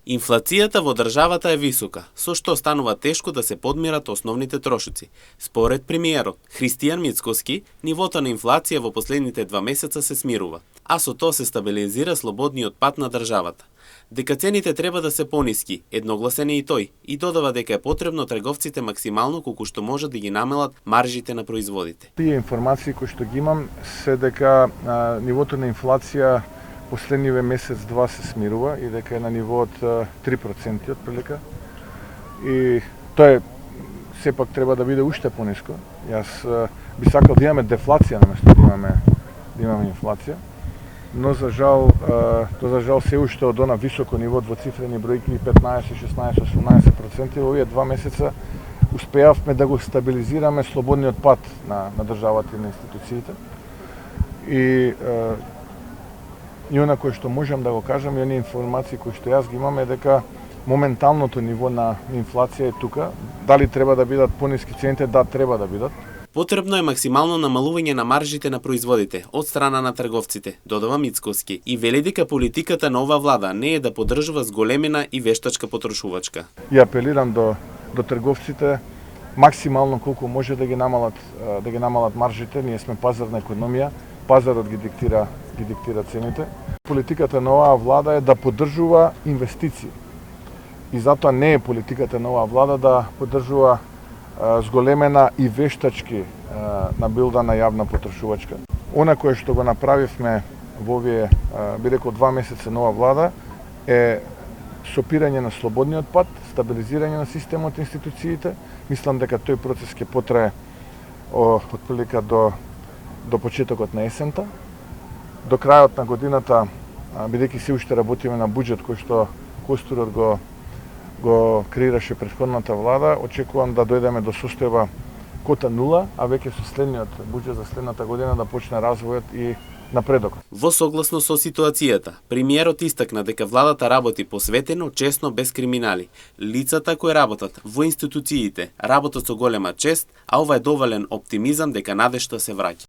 Инфлацијата во државата е висока, со што станува тешко да се подмират основните трошоци. Според премиерот Христијан Мицкоски, нивото на инфлација во последните 2 месеца се смирува, а со тоа се стабилизира слободниот пат на државата. Дека цените треба да се пониски, едногласен е и тој, и додава дека е потребно трговците максимално колку што може да ги намалат маржите на производите. Тие информации кои што ги имам се дека нивото на инфлација последниве месец-два се смирува и дека е на ниво од 3% отприлика. И тоа е сепак треба да биде уште пониско. Јас би сакал да имаме дефлација наместо да имаме инфлација. Но за жал се уште од она високо ниво двоцифрени бројки 15, 16, 18%. Во овие 2 месеца успеавме да го стабилизираме слободниот пат на државата и на институциите. И она кое што можам да го кажам и оние информации кои што јас ги имам е дека моменталното ниво на инфлација е тука. Дали треба да бидат пониски цените? Да, треба да бидат. Потребно е максимално намалување на маржите на производите од страна на трговците, додава Мицкоски, и вели дека политиката на оваа влада не е да поддржува зголемена и вештачка потрошувачка. И апелирам до трговците максимално колку може да ги намалат маржите. Ние сме пазарна економија, пазарот ги диктира цените. Политиката на оваа влада е да поддржува инвестиции. И затоа не е политиката на оваа влада да поддржува зголемена и вештачки набилдана јавна потрошувачка. Она кое што го направивме во овие, би рекол, 2 месеца на оваа влада е сопирање на слободниот пат, стабилизирање на системот и институциите. Мислам дека тој процес ќе потрае отприлика до почетокот на есента. До крајот на годината, бидејќи се уште работиме на буџет кој што Костурот го креираше претходната влада, очекувам да дојдеме до состојба кота нула, а веќе со следниот буџет за следната година да почне развојот и напредокот. Во согласно со ситуацијата, премиерот истакна дека владата работи посветено, честно, без криминали. Лицата кои работат во институциите работат со голема чест, а ова е доволен оптимизам дека надежта се враќа.